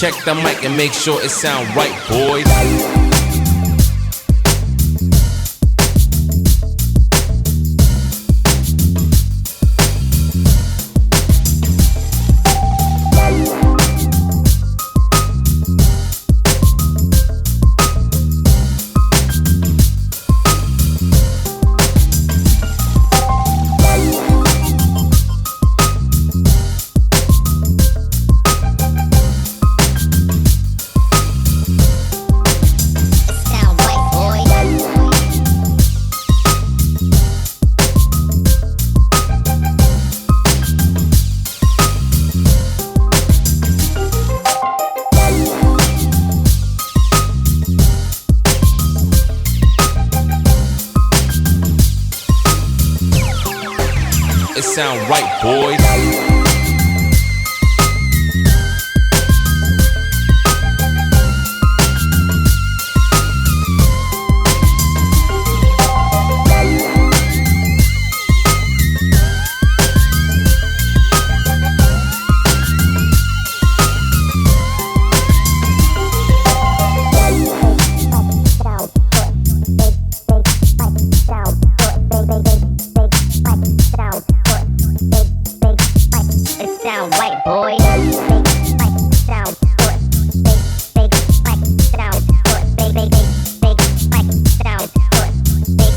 Check the mic and make sure it sound right, boys. It sound right, boys. Sound right, boy.